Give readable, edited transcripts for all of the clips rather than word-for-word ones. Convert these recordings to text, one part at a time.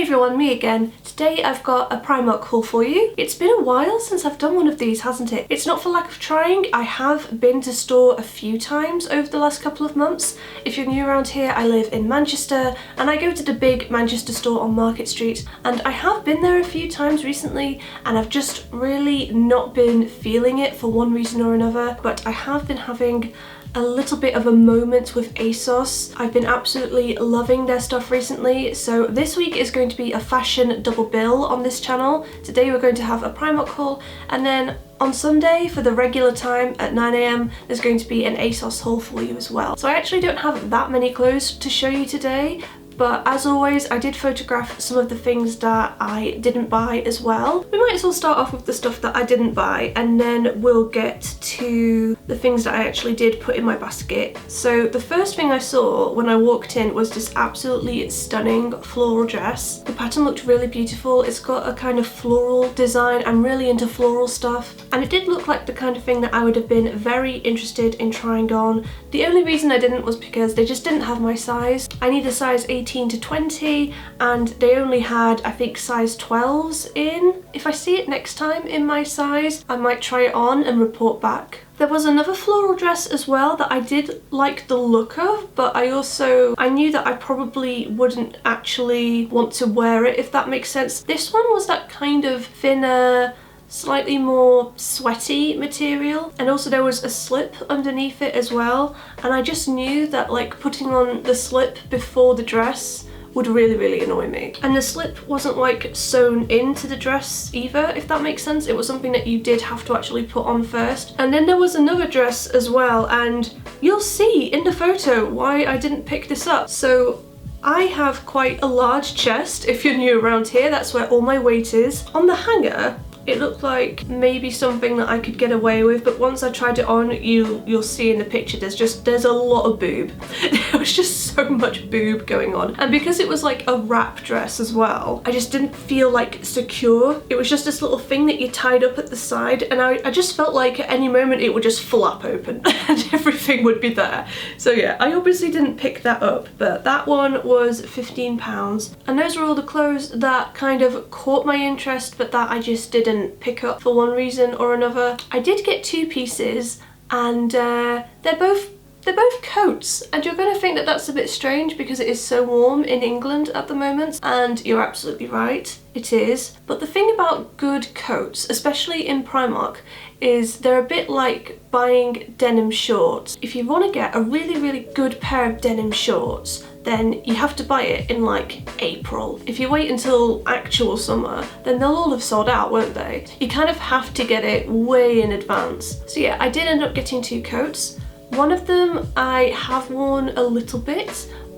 everyone, me again. Today I've got a Primark haul for you. It's been a while since I've done one of these, hasn't it? It's not for lack of trying. I have been to store a few times over the last couple of months. If you're new around here, I live in Manchester and I go to the big Manchester store on Market Street, and I have been there a few times recently and I've just really not been feeling it for one reason or another, but I have been having a little bit of a moment with ASOS. I've been absolutely loving their stuff recently, so this week is going to be a fashion double bill on this channel. Today we're going to have a Primark haul, and then on Sunday for the regular time at 9 AM there's going to be an ASOS haul for you as well. So I actually don't have that many clothes to show you today, but as always I did photograph some of the things that I didn't buy as well. We might as well start off with the stuff that I didn't buy and then we'll get to the things that I actually did put in my basket. So the first thing I saw when I walked in was this absolutely stunning floral dress. The pattern looked really beautiful. It's got a kind of floral design. I'm really into floral stuff, and it did look like the kind of thing that I would have been very interested in trying on. The only reason I didn't was because they just didn't have my size. I need a size 18 to 20 and they only had, I think, size 12s in. If I see it next time in my size, I might try it on and report back. There was another floral dress as well that I did like the look of, but I knew that I probably wouldn't actually want to wear it, if that makes sense. This one was that kind of thinner, slightly more sweaty material, and also there was a slip underneath it as well, and I just knew that like putting on the slip before the dress would really annoy me. And the slip wasn't like sewn into the dress either, if that makes sense. It was something that you did have to actually put on first. And then there was another dress as well, and you'll see in the photo why I didn't pick this up. So I have quite a large chest. If you're new around here, that's where all my weight is. On the hanger it looked like maybe something that I could get away with, but once I tried it on, you'll see in the picture there's a lot of boob. There was just so much boob going on, and because it was like a wrap dress as well, I just didn't feel like secure. It was just this little thing that you tied up at the side, and I just felt like at any moment it would just flap open and everything would be there. So yeah, I obviously didn't pick that up, but that one was £15, and those were all the clothes that kind of caught my interest but that I just didn't pick up for one reason or another. I did get two pieces, and they're both coats, and you're going to think that that's a bit strange because it is so warm in England at the moment, and you're absolutely right, it is. But the thing about good coats, especially in Primark, is they're a bit like buying denim shorts. If you want to get a really good pair of denim shorts, then you have to buy it in like April. If you wait until actual summer, then they'll all have sold out, won't they? You kind of have to get it way in advance. So yeah, I did end up getting two coats. One of them I have worn a little bit.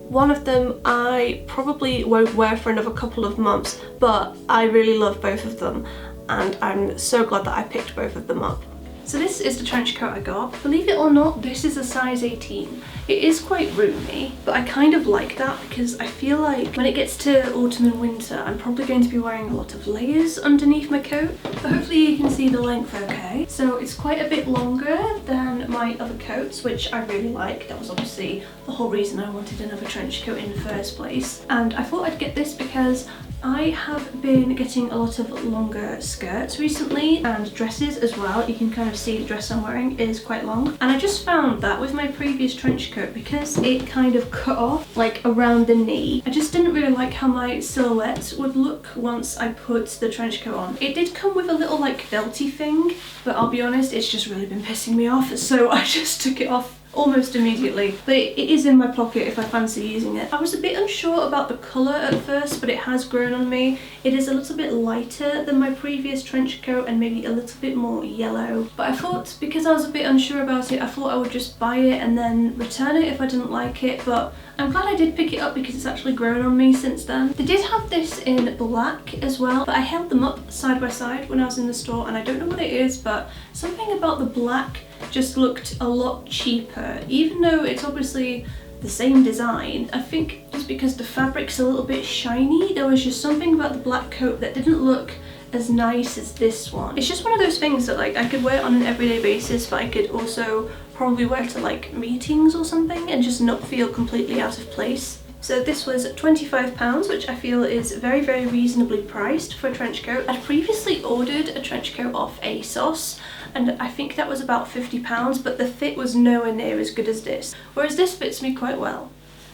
One of them I probably won't wear for another couple of months, but I really love both of them, and I'm so glad that I picked both of them up. So this is the trench coat I got. Believe it or not, this is a size 18. It is quite roomy, but I kind of like that because I feel like when it gets to autumn and winter, I'm probably going to be wearing a lot of layers underneath my coat. But hopefully you can see the length okay. So it's quite a bit longer than my other coats, which I really like. That was obviously the whole reason I wanted another trench coat in the first place. And I thought I'd get this because I have been getting a lot of longer skirts recently, and dresses as well. You can kind of see the dress I'm wearing is quite long, and I just found that with my previous trench coat, because it kind of cut off like around the knee, I just didn't really like how my silhouette would look once I put the trench coat on. It did come with a little like belty thing, but I'll be honest, it's just really been pissing me off, so I just took it off almost immediately. But it is in my pocket if I fancy using it. I was a bit unsure about the colour at first, but it has grown on me. It is a little bit lighter than my previous trench coat and maybe a little bit more yellow. But I thought, because I was a bit unsure about it, I thought I would just buy it and then return it if I didn't like it. But I'm glad I did pick it up because it's actually grown on me since then. They did have this in black as well, but I held them up side by side when I was in the store, and I don't know what it is, but something about the black just looked a lot cheaper, even though it's obviously the same design. I think just because the fabric's a little bit shiny, there was just something about the black coat that didn't look as nice as this one. It's just one of those things that like I could wear on an everyday basis, but I could also probably wear to like meetings or something and just not feel completely out of place. So this was £25, which I feel is very, very reasonably priced for a trench coat. I'd previously ordered a trench coat off ASOS, and I think that was about £50, but the fit was nowhere near as good as this, whereas this fits me quite well.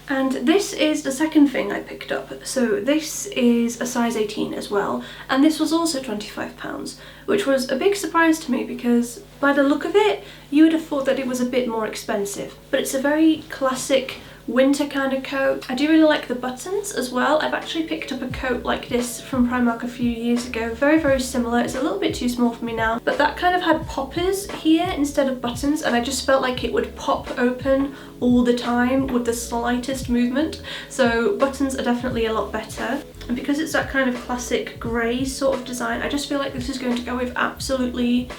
And this is the second thing I picked up. So this is a size 18 as well, and this was also £25, which was a big surprise to me because by the look of it, you would have thought that it was a bit more expensive. But it's a very classic winter kind of coat. I do really like the buttons as well. I've actually picked up a coat like this from Primark a few years ago. Very, very similar. It's a little bit too small for me now, but that kind of had poppers here instead of buttons, and I just felt like it would pop open all the time with the slightest movement. So buttons are definitely a lot better. And because it's that kind of classic grey sort of design, I just feel like this is going to go with absolutely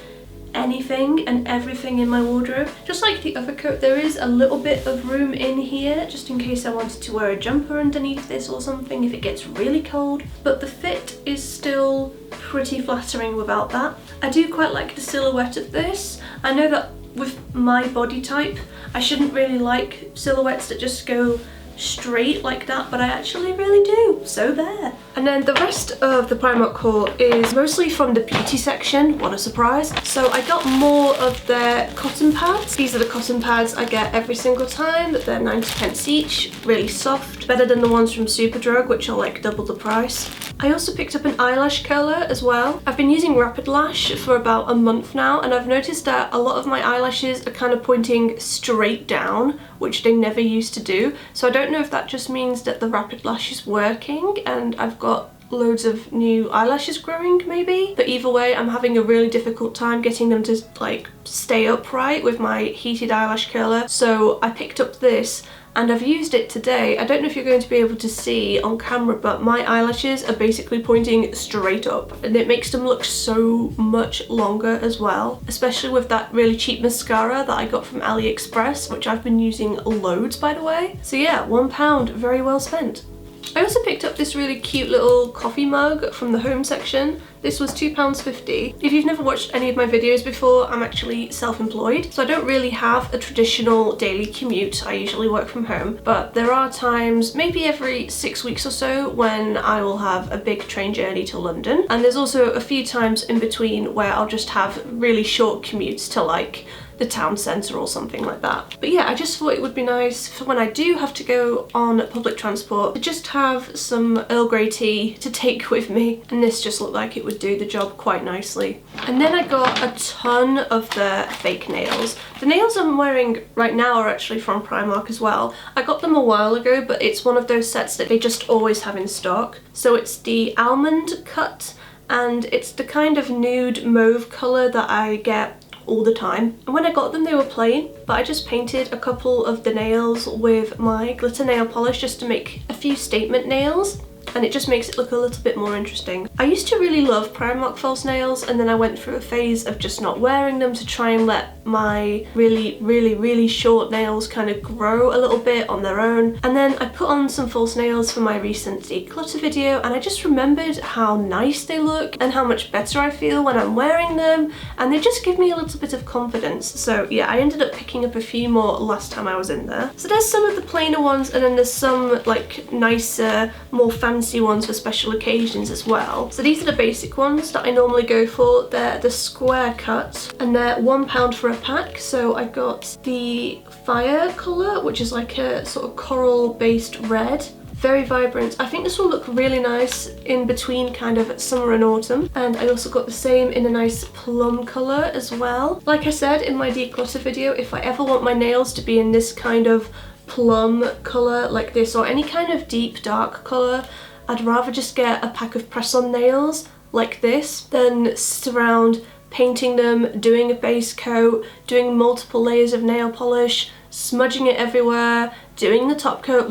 anything and everything in my wardrobe. Just like the other coat, there is a little bit of room in here just in case I wanted to wear a jumper underneath this or something if it gets really cold, but the fit is still pretty flattering without that. I do quite like the silhouette of this. I know that with my body type I shouldn't really like silhouettes that just go straight like that, but I actually really do, so there. And then the rest of the Primark haul is mostly from the beauty section. What a surprise. So I got more of their cotton pads. These are the cotton pads I get every single time. They're 90p each, really soft, better than the ones from Superdrug, which are like double the price. I also picked up an eyelash curler as well. I've been using Rapid Lash for about a month now, and I've noticed that a lot of my eyelashes are kind of pointing straight down, which they never used to do. So I don't know if that just means that the Rapid Lash is working and I've got loads of new eyelashes growing maybe, but either way I'm having a really difficult time getting them to like stay upright with my heated eyelash curler. So I picked up this and I've used it today. I don't know if you're going to be able to see on camera, but my eyelashes are basically pointing straight up, and it makes them look so much longer as well, especially with that really cheap mascara that I got from AliExpress, which I've been using loads by the way. So yeah, £1 very well spent. I also picked up this really cute little coffee mug from the home section. This was £2.50. If you've never watched any of my videos before, I'm actually self-employed, so I don't really have a traditional daily commute. I usually work from home, but there are times, maybe every 6 weeks or so, when I will have a big train journey to London. And there's also a few times in between where I'll just have really short commutes to like the town centre or something like that. But yeah, I just thought it would be nice for when I do have to go on public transport to just have some Earl Grey tea to take with me, and this just looked like it would do the job quite nicely. And then I got a ton of the fake nails. The nails I'm wearing right now are actually from Primark as well. I got them a while ago, but it's one of those sets that they just always have in stock. So it's the almond cut, and it's the kind of nude mauve colour that I get all the time. And when I got them they were plain, but I just painted a couple of the nails with my glitter nail polish just to make a few statement nails, and it just makes it look a little bit more interesting. I used to really love Primark false nails, and then I went through a phase of just not wearing them to try and let my really short nails kind of grow a little bit on their own. And then I put on some false nails for my recent declutter video, and I just remembered how nice they look and how much better I feel when I'm wearing them, and they just give me a little bit of confidence. So yeah, I ended up picking up a few more last time I was in there. So there's some of the plainer ones, and then there's some like nicer, more fancy ones for special occasions as well. So these are the basic ones that I normally go for. They're the square cut, and they're £1 for a pack. So I got the fire colour, which is like a sort of coral based red, very vibrant. I think this will look really nice in between kind of summer and autumn. And I also got the same in a nice plum colour as well. Like I said in my declutter video, if I ever want my nails to be in this kind of plum colour like this, or any kind of deep dark colour, I'd rather just get a pack of press-on nails like this than sit around painting them, doing a base coat, doing multiple layers of nail polish, smudging it everywhere, doing the top coat.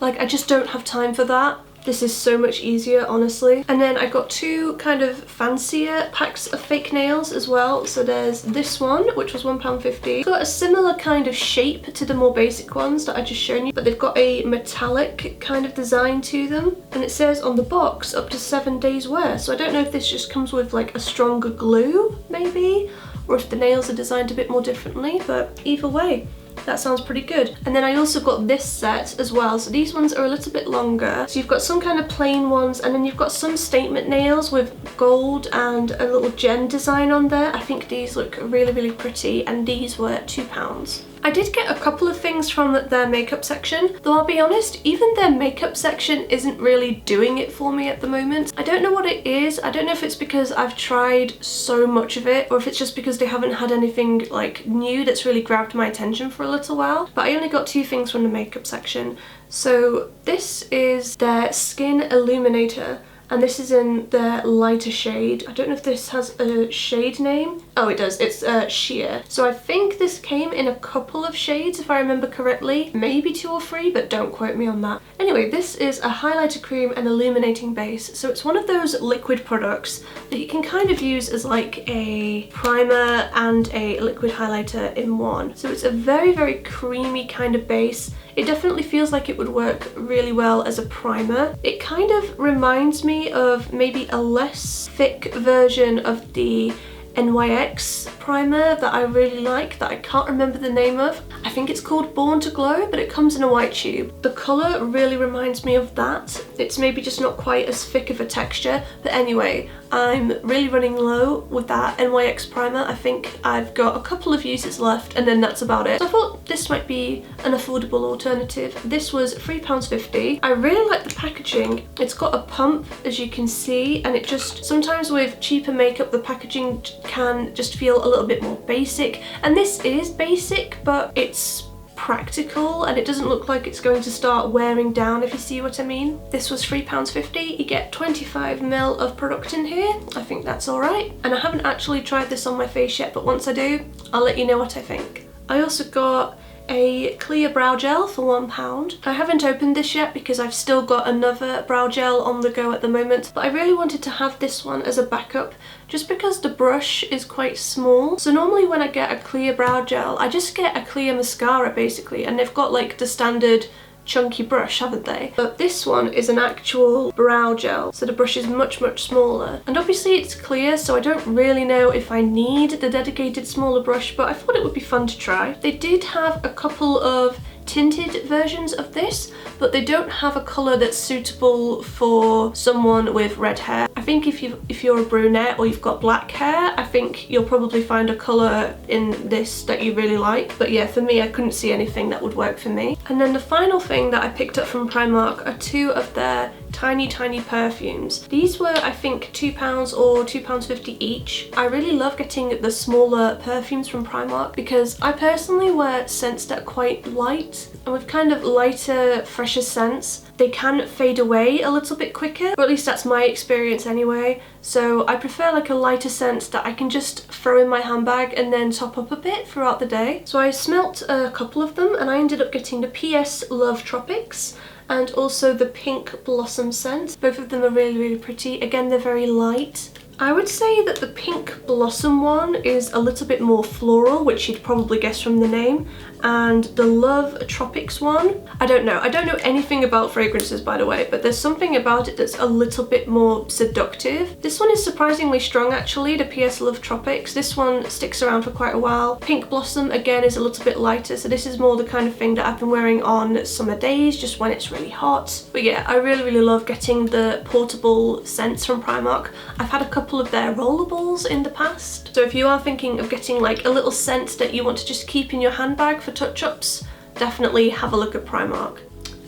Like, I just don't have time for that. This is so much easier, honestly. And then I got two kind of fancier packs of fake nails as well. So there's this one, which was £1.50. It's got a similar kind of shape to the more basic ones that I just shown you, but they've got a metallic kind of design to them. And it says on the box up to 7 days wear. So I don't know if this just comes with like a stronger glue, maybe, or if the nails are designed a bit more differently, but either way, That sounds pretty good. And then I also got this set as well. So these ones are a little bit longer. So you've got some kind of plain ones, and then you've got some statement nails with gold and a little gem design on there. I think these look really, really pretty, and these were £2. I did get a couple of things from their makeup section, though I'll be honest, even their makeup section isn't really doing it for me at the moment. I don't know what it is. I don't know if it's because I've tried so much of it, or if it's just because they haven't had anything like new that's really grabbed my attention for a little while. But I only got 2 things from the makeup section. So this is their Skin Illuminator, and this is in their lighter shade. I don't know if this has a shade name. Oh, it does. It's Sheer. So I think this came in a couple of shades, if I remember correctly. Maybe 2 or 3, but don't quote me on that. Anyway, this is a highlighter cream and illuminating base. So it's one of those liquid products that you can kind of use as like a primer and a liquid highlighter in one. So it's a very, very creamy kind of base. It definitely feels like it would work really well as a primer. It kind of reminds me of maybe a less thick version of the NYX primer that I really like, that I can't remember the name of. I think it's called Born to Glow, but it comes in a white tube. The colour really reminds me of that. It's maybe just not quite as thick of a texture, but anyway, I'm really running low with that NYX primer. I think I've got a couple of uses left, and then that's about it. So I thought this might be an affordable alternative. This was £3.50. I really like the packaging. It's got a pump, as you can see, and it just, sometimes with cheaper makeup, the packaging can just feel a little bit more basic, and this is basic, but it's practical and it doesn't look like it's going to start wearing down, if you see what I mean. This was £3.50. You get 25ml of product in here. I think that's alright, and I haven't actually tried this on my face yet, but once I do, I'll let you know what I think. I also got a clear brow gel for £1. I haven't opened this yet because I've still got another brow gel on the go at the moment, but I really wanted to have this one as a backup just because the brush is quite small. So normally when I get a clear brow gel, I just get a clear mascara basically, and they've got like the standard chunky brush, haven't they? But this one is an actual brow gel, so the brush is much, much smaller. And obviously it's clear, so I don't really know if I need the dedicated smaller brush, but I thought it would be fun to try. They did have a couple of tinted versions of this, but they don't have a colour that's suitable for someone with red hair. I think if you're a brunette or you've got black hair, I think you'll probably find a colour in this that you really like. But yeah, for me, I couldn't see anything that would work for me. And then the final thing that I picked up from Primark are 2 of their tiny perfumes. These were, I think, £2 or £2.50 each. I really love getting the smaller perfumes from Primark because I personally wear scents that are quite light, and with kind of lighter, fresher scents, they can fade away a little bit quicker, or at least that's my experience anyway. So I prefer like a lighter scent that I can just throw in my handbag and then top up a bit throughout the day. So I smelt a couple of them, and I ended up getting the PS Love Tropics and also the Pink Blossom scent. Both of them are really, really pretty. Again, they're very light. I would say that the Pink Blossom one is a little bit more floral, which you'd probably guess from the name, and the Love Tropics one, I don't know anything about fragrances, by the way, but there's something about it that's a little bit more seductive. This one is surprisingly strong actually, the PS Love Tropics. This one sticks around for quite a while. Pink Blossom again is a little bit lighter, so this is more the kind of thing that I've been wearing on summer days, just when it's really hot. But yeah, I really, really love getting the portable scents from Primark. I've had a couple of their rollables in the past, so if you are thinking of getting like a little scent that you want to just keep in your handbag for touch-ups, definitely have a look at Primark.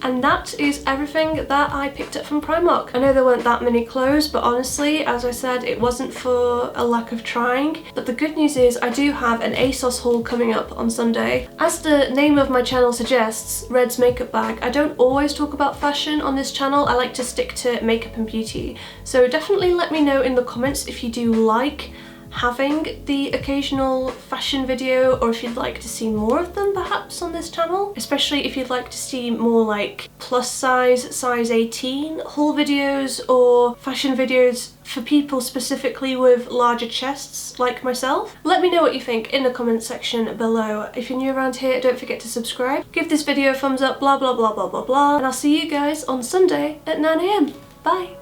And that is everything that I picked up from Primark. I know there weren't that many clothes, but honestly, as I said, it wasn't for a lack of trying. But the good news is I do have an ASOS haul coming up on Sunday. As the name of my channel suggests, Red's Makeup Bag, I don't always talk about fashion on this channel. I like to stick to makeup and beauty. So definitely let me know in the comments if you do like having the occasional fashion video, or if you'd like to see more of them perhaps on this channel, especially if you'd like to see more like plus size 18 haul videos or fashion videos for people specifically with larger chests like myself. Let me know what you think in the comment section below. If you're new around here, don't forget to subscribe, give this video a thumbs up, blah blah blah blah blah blah, and I'll see you guys on Sunday at 9 AM. Bye!